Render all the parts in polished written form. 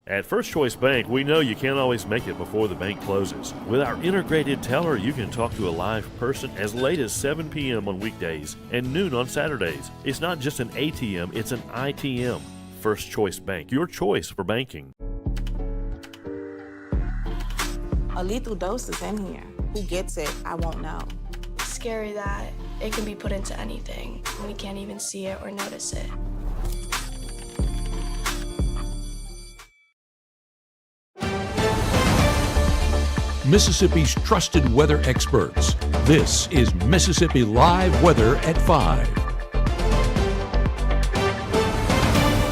At First Choice Bank, we know you can't always make it before the bank closes. With our integrated teller, you can talk to a live person as late as 7 p.m. on weekdays and noon on Saturdays. It's not just an ATM, it's an ITM. First Choice Bank, your choice for banking. A lethal dose is in here. Who gets it, I won't know. Scary that it can be put into anything, and we can't even see it or notice it. Mississippi's trusted weather experts. This is Mississippi Live Weather at 5.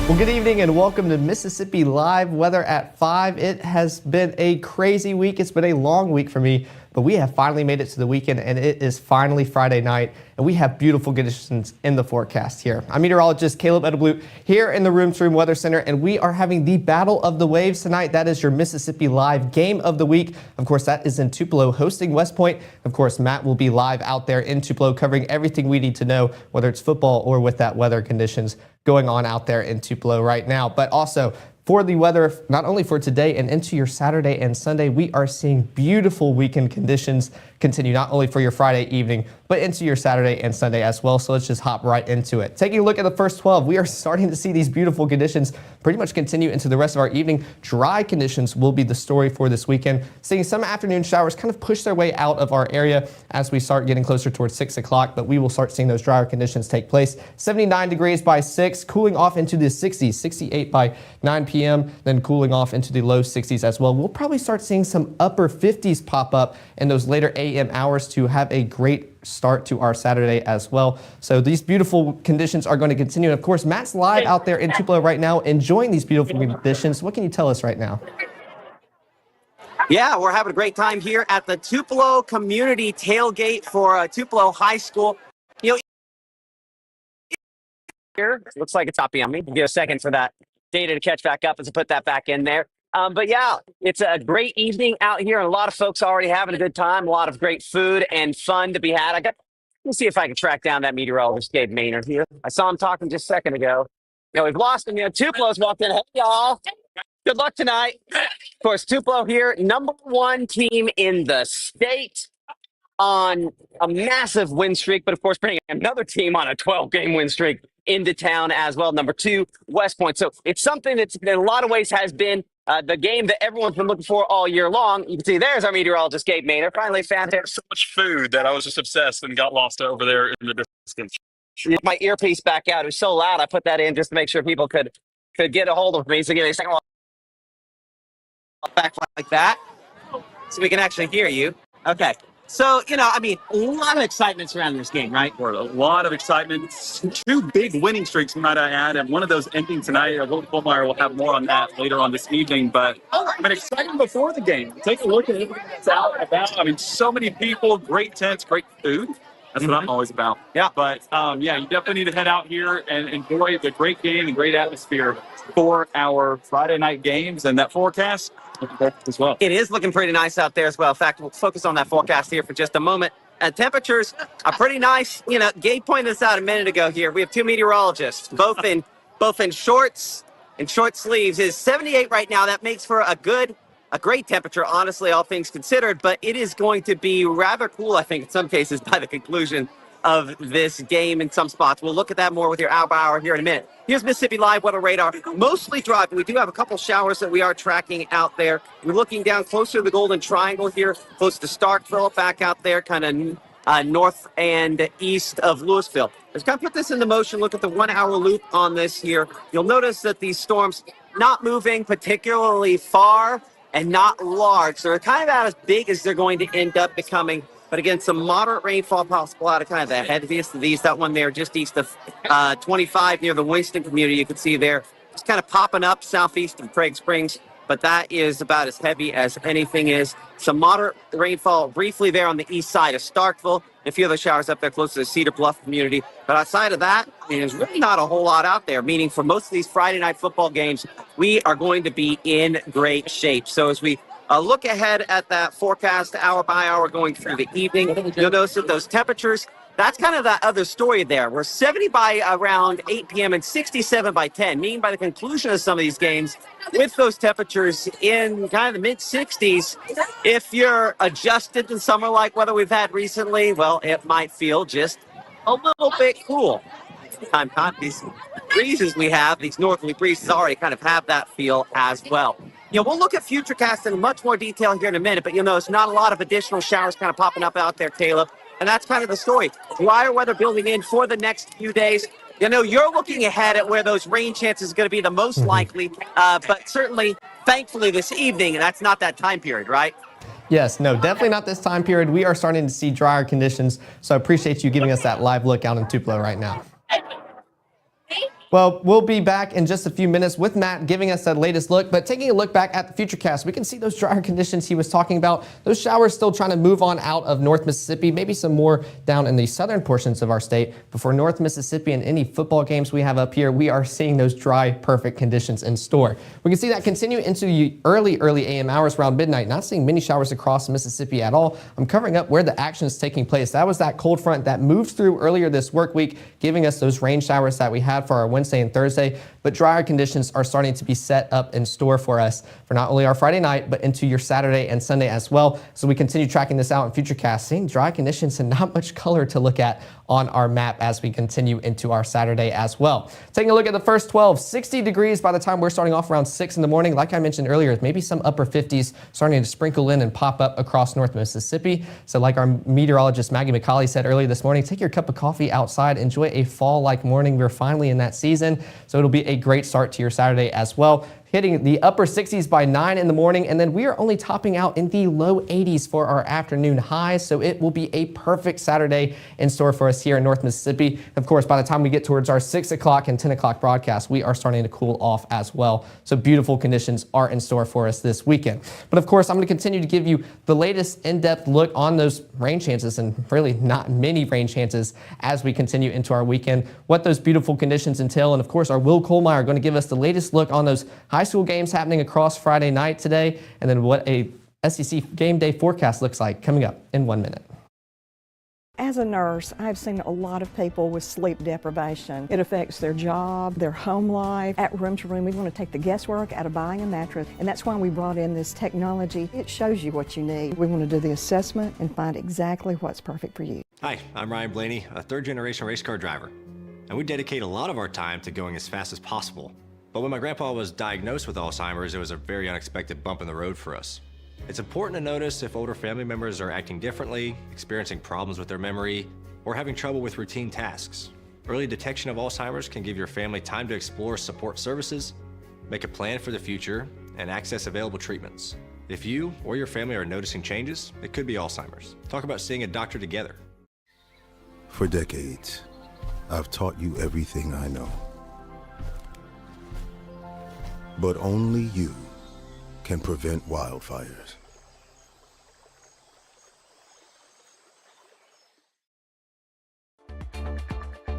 Well, good evening and welcome to Mississippi Live Weather at 5. It has been a crazy week. It's been a long week for me, but we have finally made it to the weekend and it is finally Friday night and we have beautiful conditions in the forecast here. I'm meteorologist Caleb Edelblut here in the Rooms Room Weather Center and we are having the Battle of the Waves tonight. That is your Mississippi Live Game of the Week. Of course, that is in Tupelo hosting West Point. Of course, Matt will be live out there in Tupelo covering everything we need to know, whether it's football or with that weather conditions going on out there in Tupelo right now. But also for the weather, not only for today and into your Saturday and Sunday, we are seeing beautiful weekend conditions continue not only for your Friday evening, but into your Saturday and Sunday as well. So let's just hop right into it. Taking a look at the first 12, we are starting to see these beautiful conditions pretty much continue into the rest of our evening. Dry conditions will be the story for this weekend. Seeing some afternoon showers kind of push their way out of our area as we start getting closer towards 6 o'clock, but we will start seeing those drier conditions take place. 79 degrees by 6, cooling off into the 60s, 68 by 9 p.m., then cooling off into the low 60s as well. We'll probably start seeing some upper 50s pop up in those later a.m. hours to have a great start to our Saturday as well. So these beautiful conditions are going to continue. And of course, Matt's live out there in Tupelo right now, enjoying these beautiful conditions. What can you tell us right now? Yeah, we're having a great time here at the Tupelo Community Tailgate for Tupelo High School. You know, here looks like it's toppy on me. Give a second for that data to catch back up as I put that back in there. But yeah, it's a great evening out here, and a lot of folks already having a good time. A lot of great food and fun to be had. Let's see if I can track down that meteorologist, Gabe Maynard here. I saw him talking just a second ago. We've lost him. Tupelo's walked in. Hey, y'all. Good luck tonight. Of course, Tupelo here, number one team in the state on a massive win streak, but of course, bringing another team on a 12-game win streak into town as well. Number 2, West Point. So it's something that's in a lot of ways has been the game that everyone's been looking for all year long. You can see there's our meteorologist, Gabe Maynard. Finally found him. So much food that I was just obsessed and got lost over there in the distance. My earpiece back out. It was so loud. I put that in just to make sure people could get a hold of me. So give me a second. Back like that so we can actually hear you. Okay. So, a lot of excitement surrounding this game, right? For a lot of excitement. 2 big winning streaks, might I add, and one of those ending tonight. Will Fulmeyer will have more on that later on this evening. But I've been excited before the game. Take a look at everything that's out about. So many people, great tents, great food. That's what I'm always about. Yeah. But, you definitely need to head out here and enjoy the great game and great atmosphere for our Friday night games and that forecast as well. It is looking pretty nice out there as well. In fact, we'll focus on that forecast here for just a moment. Temperatures are pretty nice. Gabe pointed this out a minute ago here. We have 2 meteorologists, both in shorts and short sleeves. It's 78 right now. That makes for a great temperature, honestly, all things considered, but it is going to be rather cool, I think, in some cases, by the conclusion of this game in some spots. We'll look at that more with your hour by hour here in a minute. Here's Mississippi Live Weather Radar. Mostly dry, but we do have a couple showers that we are tracking out there. We're looking down closer to the Golden Triangle here, close to Starkville, back out there, kind of north and east of Louisville. Let's kind of put this into motion. Look at the 1-hour loop on this here. You'll notice that these storms not moving particularly far and not large. So they're kind of about as big as they're going to end up becoming. But again, some moderate rainfall possible out of kind of the heaviest of these. That one there just east of 25 near the Winston community. You can see there. It's kind of popping up southeast of Craig Springs. But that is about as heavy as anything is. Some moderate rainfall briefly there on the east side of Starkville. A few other showers up there close to the Cedar Bluff community. But outside of that, there's really not a whole lot out there, meaning for most of these Friday night football games, we are going to be in great shape. So as we look ahead at that forecast hour by hour going through the evening, you'll notice that those temperatures That's kind of the other story there. We're 70 by around 8 p.m. and 67 by 10, meaning by the conclusion of some of these games, with those temperatures in kind of the mid-60s, if you're adjusted to summer-like weather we've had recently, well, it might feel just a little bit cool. These breezes we have, these northerly breezes already kind of have that feel as well. We'll look at Futurecast in much more detail here in a minute, but you'll notice not a lot of additional showers kind of popping up out there, Caleb. And that's kind of the story. Drier weather building in for the next few days. You're looking ahead at where those rain chances are going to be the most likely, but certainly, thankfully, this evening, that's not that time period, right? Yes, no, definitely not this time period. We are starting to see drier conditions, so I appreciate you giving us that live look out in Tupelo right now. Well, we'll be back in just a few minutes with Matt giving us that latest look, but taking a look back at the Futurecast, we can see those drier conditions he was talking about. Those showers still trying to move on out of North Mississippi, maybe some more down in the southern portions of our state. But for North Mississippi and any football games we have up here, we are seeing those dry, perfect conditions in store. We can see that continue into the early AM hours around midnight. Not seeing many showers across Mississippi at all. I'm covering up where the action is taking place. That was that cold front that moved through earlier this work week, giving us those rain showers that we had for our Wednesday and Thursday, but drier conditions are starting to be set up in store for us for not only our Friday night, but into your Saturday and Sunday as well. So we continue tracking this out in Futurecast, seeing dry conditions and not much color to look at on our map as we continue into our Saturday as well. Taking a look at the first 12, 60 degrees by the time we're starting off around 6 in the morning. Like I mentioned earlier, maybe some upper 50s starting to sprinkle in and pop up across North Mississippi. So like our meteorologist Maggie McCauley said earlier this morning, take your cup of coffee outside, enjoy a fall-like morning. We're finally in that season, so it'll be a great start to your Saturday as well. Hitting the upper 60s by 9 in the morning, and then we are only topping out in the low 80s for our afternoon highs, so it will be a perfect Saturday in store for us here in North Mississippi. Of course, by the time we get towards our 6 o'clock and 10 o'clock broadcast, we are starting to cool off as well, so beautiful conditions are in store for us this weekend. But of course, I'm going to continue to give you the latest in-depth look on those rain chances, and really not many rain chances as we continue into our weekend, what those beautiful conditions entail, and of course, our Will Kohlmeyer going to give us the latest look on those high school games happening across Friday night today, and then what a SEC game day forecast looks like coming up in 1 minute. As a nurse, I've seen a lot of people with sleep deprivation. It affects their job, their home life. At Room to Room, we want to take the guesswork out of buying a mattress, and that's why we brought in this technology. It shows you what you need. We want to do the assessment and find exactly what's perfect for you. Hi, I'm Ryan Blaney, a third-generation race car driver, and we dedicate a lot of our time to going as fast as possible. But when my grandpa was diagnosed with Alzheimer's, it was a very unexpected bump in the road for us. It's important to notice if older family members are acting differently, experiencing problems with their memory, or having trouble with routine tasks. Early detection of Alzheimer's can give your family time to explore support services, make a plan for the future, and access available treatments. If you or your family are noticing changes, it could be Alzheimer's. Talk about seeing a doctor together. For decades, I've taught you everything I know. But only you can prevent wildfires.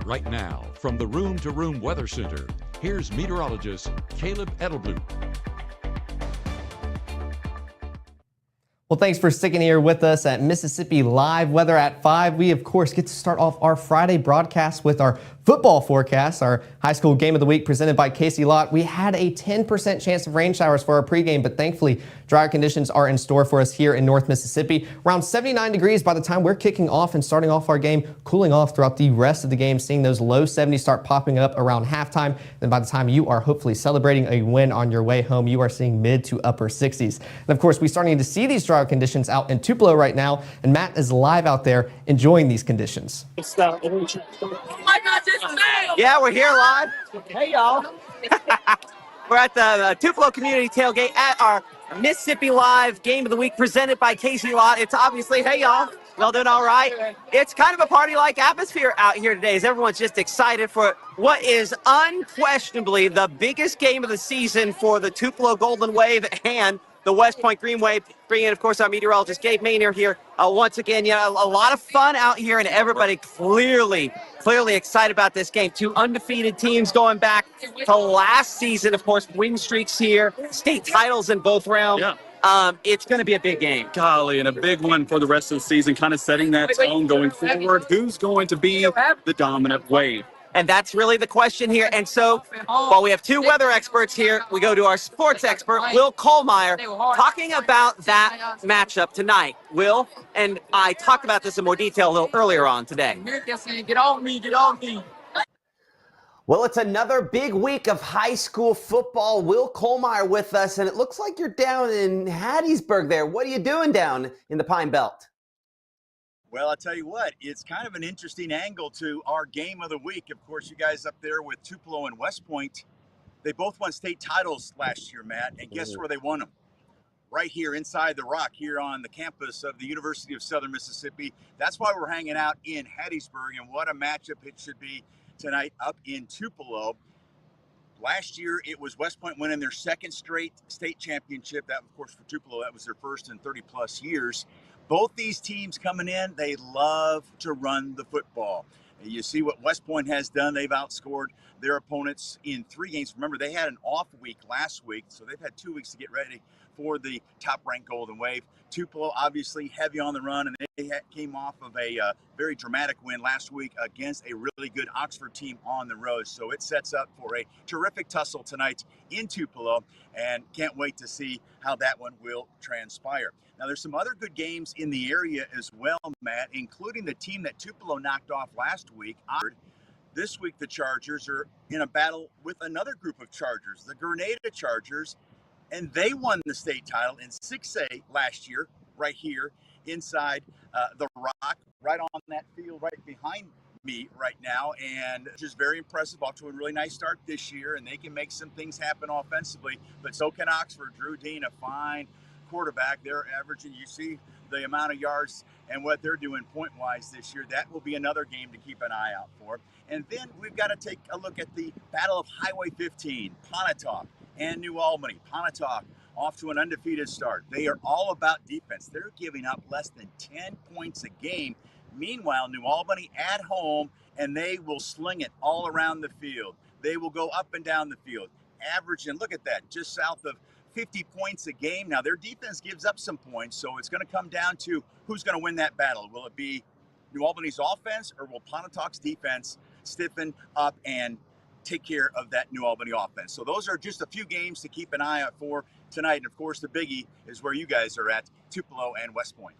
Right now, from the Room to Room Weather Center, here's meteorologist Caleb Edelblut. Well, thanks for sticking here with us at Mississippi Live Weather at 5. We, of course, get to start off our Friday broadcast with our football forecast, our high school game of the week presented by Casey Lott. We had a 10% chance of rain showers for our pregame, but thankfully, drier conditions are in store for us here in North Mississippi. Around 79 degrees by the time we're kicking off and starting off our game, cooling off throughout the rest of the game, seeing those low 70s start popping up around halftime. Then by the time you are hopefully celebrating a win on your way home, you are seeing mid to upper 60s. And of course, we're starting to see these drier conditions out in Tupelo right now, and Matt is live out there enjoying these conditions. Yeah, we're here live. Hey, y'all. We're at the Tupelo Community Tailgate at our Mississippi Live Game of the Week presented by Casey Lott. It's obviously, hey, y'all. Y'all doing all right? It's kind of a party-like atmosphere out here today as everyone's just excited for what is unquestionably the biggest game of the season for the Tupelo Golden Wave and the West Point Green Wave. Bringing in, of course, our meteorologist Gabe Maynard here once again. A lot of fun out here, and everybody clearly excited about this game. Two undefeated teams going back to last season, of course, win streaks here, state titles in both realms. Yeah. It's going to be a big game. Golly, and a big one for the rest of the season, kind of setting that tone going forward. Who's going to be the dominant wave? And that's really the question here. And so, while we have two weather experts here, we go to our sports expert, Will Kohlmeyer, talking about that matchup tonight. Will, and I talked about this in more detail a little earlier on today. Get on me. Well, it's another big week of high school football. Will Kohlmeyer with us, and it looks like you're down in Hattiesburg there. What are you doing down in the Pine Belt? Well, I'll tell you what, it's kind of an interesting angle to our game of the week. Of course, you guys up there with Tupelo and West Point, they both won state titles last year, Matt, and guess where they won them? Right here inside the rock here on the campus of the University of Southern Mississippi. That's why we're hanging out in Hattiesburg, and what a matchup it should be tonight up in Tupelo. Last year, it was West Point winning their second straight state championship. That, of course, for Tupelo, that was their first in 30-plus years. Both these teams coming in, they love to run the football. You see what West Point has done. They've outscored their opponents in 3 games. Remember, they had an off week last week, so they've had 2 weeks to get ready for the top-ranked Golden Wave. Tupelo, obviously, heavy on the run, and they came off of a very dramatic win last week against a really good Oxford team on the road. So it sets up for a terrific tussle tonight in Tupelo, and can't wait to see how that one will transpire. Now, there's some other good games in the area as well, Matt, including the team that Tupelo knocked off last week. This week, the Chargers are in a battle with another group of Chargers, the Grenada Chargers, and they won the state title in 6A last year, right here inside the rock, right on that field right behind me right now, and just very impressive. Off to a really nice start this year, and they can make some things happen offensively, but so can Oxford. Drew Dean, a fine quarterback. They're averaging, you see the amount of yards and what they're doing point-wise this year. That will be another game to keep an eye out for. And then we've got to take a look at the Battle of Highway 15, Pontotoc and New Albany. Pontotoc off to an undefeated start. They are all about defense. They're giving up less than 10 points a game. Meanwhile, New Albany at home, and they will sling it all around the field. They will go up and down the field, averaging, look at that, just south of 50 points a game. Now, their defense gives up some points, so it's going to come down to who's going to win that battle. Will it be New Albany's offense, or will Pontotoc's defense stiffen up and take care of that New Albany offense? So those are just a few games to keep an eye out for tonight. And, of course, the biggie is where you guys are at, Tupelo and West Point.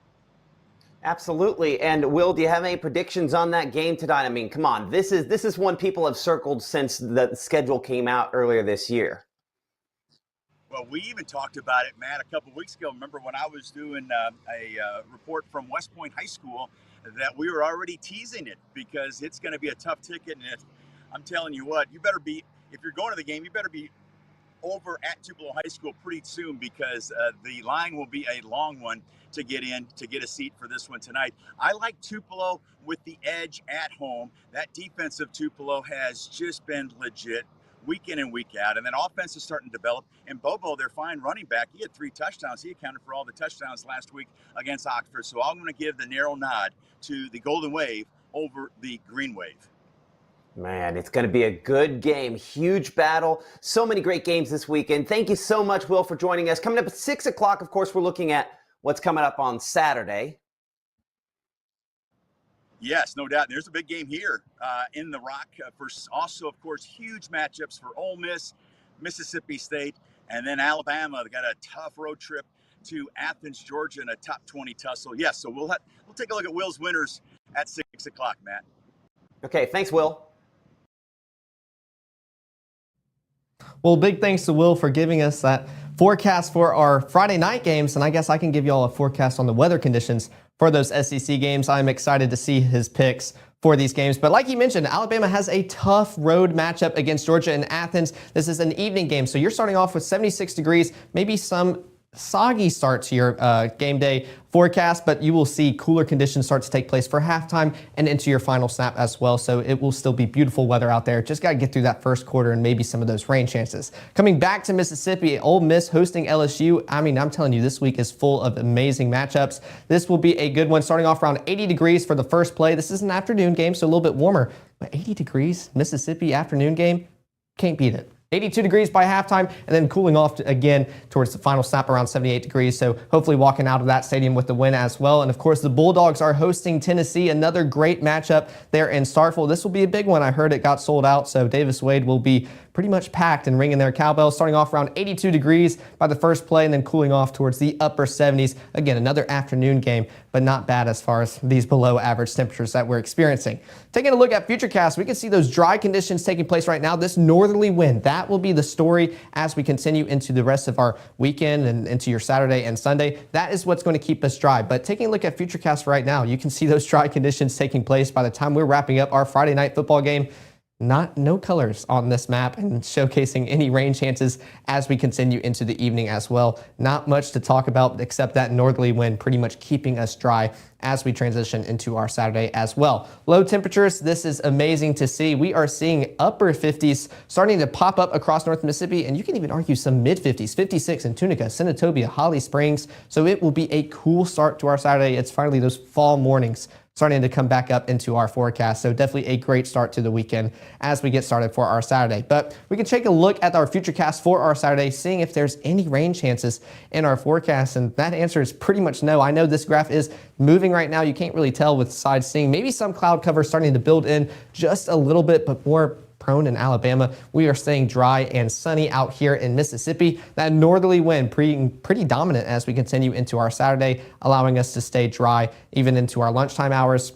Absolutely. And Will, do you have any predictions on that game tonight? I mean, come on, this is one people have circled since the schedule came out earlier this year. Well, we even talked about it, Matt, a couple of weeks ago. Remember when I was doing a report from West Point High School, that we were already teasing it because it's going to be a tough ticket. And I'm telling you what, you better be, if you're going to the game, you better be over at Tupelo High School pretty soon, because the line will be a long one to get in, to get a seat for this one tonight. I like Tupelo with the edge at home. That defense of Tupelo has just been legit week in and week out. And then offense is starting to develop. And Bobo, their fine running back, he had 3 touchdowns. He accounted for all the touchdowns last week against Oxford. So I'm going to give the narrow nod to the Golden Wave over the Green Wave. Man, it's going to be a good game. Huge battle. So many great games this weekend. Thank you so much, Will, for joining us. Coming up at 6 o'clock, of course, we're looking at what's coming up on Saturday. Yes, no doubt. There's a big game here in the Rock. For also, of course, huge matchups for Ole Miss, Mississippi State, and then Alabama. They got a tough road trip to Athens, Georgia, in a top 20 tussle. Yes, so we'll take a look at Will's winners at 6 o'clock, Matt. Okay, thanks, Will. Well, big thanks to Will for giving us that forecast for our Friday night games, and I guess I can give you all a forecast on the weather conditions for those SEC games. I'm excited to see his picks for these games. But like he mentioned, Alabama has a tough road matchup against Georgia in Athens. This is an evening game, so you're starting off with 76 degrees, maybe some soggy start to your game day forecast, but you will see cooler conditions start to take place for halftime and into your final snap as well. So it will still be beautiful weather out there. Just got to get through that first quarter and maybe some of those rain chances. Coming back to Mississippi, Ole Miss hosting LSU. I mean, I'm telling you, this week is full of amazing matchups. This will be a good one, starting off around 80 degrees for the first play. This is an afternoon game, so a little bit warmer, but 80 degrees, Mississippi afternoon game, can't beat it. 82 degrees by halftime, and then cooling off again towards the final snap around 78 degrees. So hopefully walking out of that stadium with the win as well. And of course, the Bulldogs are hosting Tennessee, another great matchup there in Starkville. This will be a big one. I heard it got sold out, so Davis Wade will be pretty much packed and ringing their cowbells, starting off around 82 degrees by the first play and then cooling off towards the upper 70s. Again, another afternoon game, but not bad as far as these below average temperatures that we're experiencing. Taking a look at Futurecast, we can see those dry conditions taking place right now. This northerly wind, that will be the story as we continue into the rest of our weekend and into your Saturday and Sunday. That is what's going to keep us dry. But taking a look at Futurecast right now, you can see those dry conditions taking place by the time we're wrapping up our Friday night football game. No colors on this map and showcasing any rain chances as we continue into the evening as well. Not much to talk about except that northerly wind pretty much keeping us dry as we transition into our Saturday as well. Low temperatures, this is amazing to see. We are seeing upper 50s starting to pop up across North Mississippi, and you can even argue some mid 50s, 56 in Tunica, Senatobia, Holly Springs. So it will be a cool start to our Saturday. It's finally those fall mornings starting to come back up into our forecast. So definitely a great start to the weekend as we get started for our Saturday. But we can take a look at our Futurecast for our Saturday, seeing if there's any rain chances in our forecast. And that answer is pretty much no. I know this graph is moving right now. You can't really tell with sides seeing. Maybe some cloud cover starting to build in just a little bit, but more prone in Alabama. We are staying dry and sunny out here in Mississippi. That northerly wind pretty dominant as we continue into our Saturday, allowing us to stay dry even into our lunchtime hours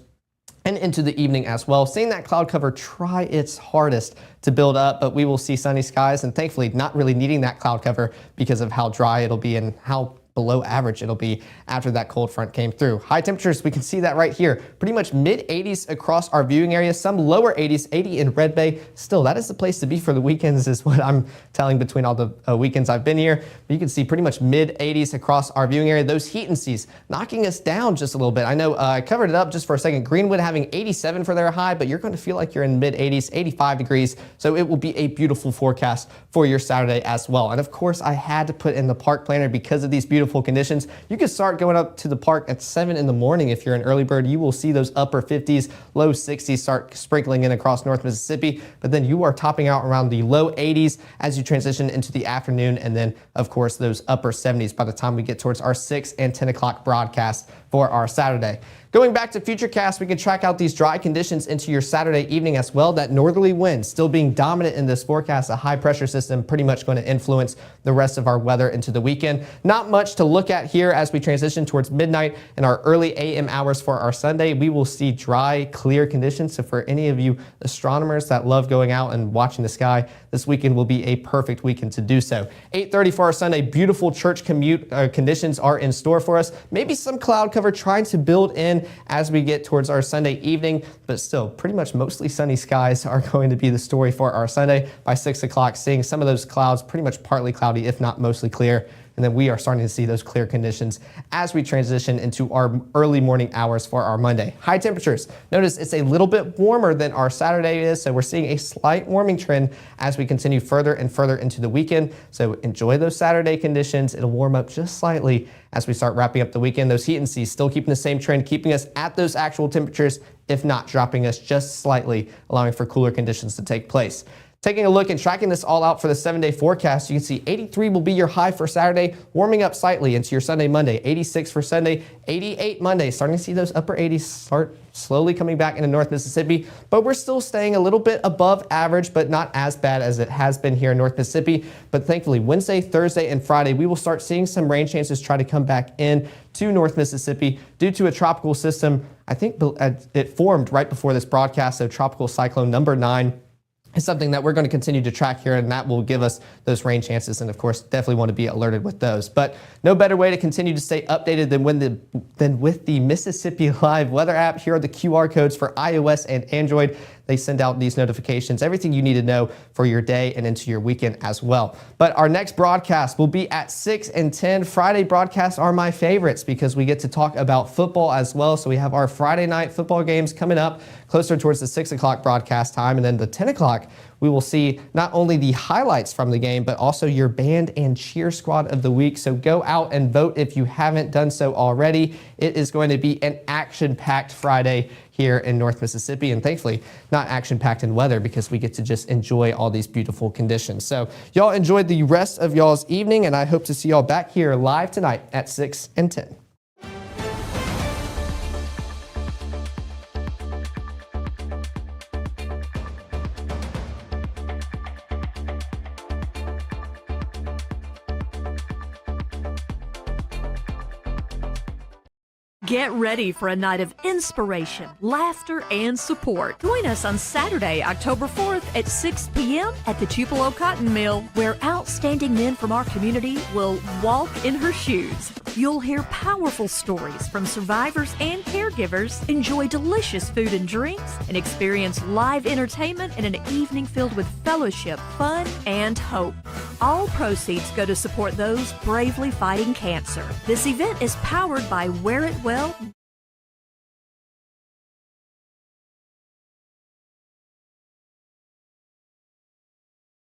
and into the evening as well. Seeing that cloud cover try its hardest to build up, but we will see sunny skies and thankfully not really needing that cloud cover because of how dry it'll be and how below average it'll be after that cold front came through. High temperatures, we can see that right here. Pretty much mid 80s across our viewing area, some lower 80s, 80 in Red Bay. Still, that is the place to be for the weekends is what I'm telling between all the weekends I've been here. But you can see pretty much mid 80s across our viewing area. Those heat and seas knocking us down just a little bit. I know I covered it up just for a second. Greenwood having 87 for their high, but you're going to feel like you're in mid 80s, 85 degrees. So it will be a beautiful forecast for your Saturday as well. And of course, I had to put in the park planner because of these beautiful conditions. You can start going up to the park at 7 in the morning if you're an early bird. You will see those upper 50s, low 60s start sprinkling in across North Mississippi, but then you are topping out around the low 80s as you transition into the afternoon, and then of course those upper 70s by the time we get towards our 6 and 10 o'clock broadcast for our Saturday. Going back to Futurecast, we can track out these dry conditions into your Saturday evening as well. That northerly wind still being dominant in this forecast. A high pressure system pretty much going to influence the rest of our weather into the weekend. Not much to look at here as we transition towards midnight and our early AM hours for our Sunday. We will see dry, clear conditions. So for any of you astronomers that love going out and watching the sky, this weekend will be a perfect weekend to do so. 8:30 for our Sunday. Beautiful church commute conditions are in store for us. Maybe some cloud cover trying to build in as we get towards our Sunday evening, but still pretty much mostly sunny skies are going to be the story for our Sunday. By 6 o'clock, seeing some of those clouds pretty much partly cloudy, if not mostly clear. And then we are starting to see those clear conditions as we transition into our early morning hours for our Monday. High temperatures. Notice it's a little bit warmer than our Saturday is, so we're seeing a slight warming trend as we continue further and further into the weekend. So enjoy those Saturday conditions. It'll warm up just slightly as we start wrapping up the weekend. Those heat and seas still keeping the same trend, keeping us at those actual temperatures, if not dropping us just slightly, allowing for cooler conditions to take place. Taking a look and tracking this all out for the 7-day forecast, you can see 83 will be your high for Saturday, warming up slightly into your Sunday, Monday. 86 for Sunday, 88 Monday. Starting to see those upper 80s start slowly coming back into North Mississippi, but we're still staying a little bit above average, but not as bad as it has been here in North Mississippi. But thankfully, Wednesday, Thursday, and Friday, we will start seeing some rain chances try to come back in to North Mississippi due to a tropical system. I think it formed right before this broadcast, so tropical cyclone number 9. Is something that we're going to continue to track here, and that will give us those rain chances. And of course, definitely want to be alerted with those. But no better way to continue to stay updated than with the Mississippi Live weather app. Here are the QR codes for iOS and Android. They send out these notifications, everything you need to know for your day and into your weekend as well. But our next broadcast will be at 6 and 10. Friday broadcasts are my favorites because we get to talk about football as well. So we have our Friday night football games coming up closer towards the 6 o'clock broadcast time. And then the 10 o'clock, we will see not only the highlights from the game, but also your band and cheer squad of the week. So go out and vote if you haven't done so already. It is going to be an action-packed Friday here in North Mississippi, and thankfully not action-packed in weather because we get to just enjoy all these beautiful conditions. So y'all enjoy the rest of y'all's evening, and I hope to see y'all back here live tonight at 6 and 10. Get ready for a night of inspiration, laughter, and support. Join us on Saturday, October 4th at 6 p.m. at the Tupelo Cotton Mill, where outstanding men from our community will walk in her shoes. You'll hear powerful stories from survivors and caregivers, enjoy delicious food and drinks, and experience live entertainment in an evening filled with fellowship, fun, and hope. All proceeds go to support those bravely fighting cancer. This event is powered by Wear It Well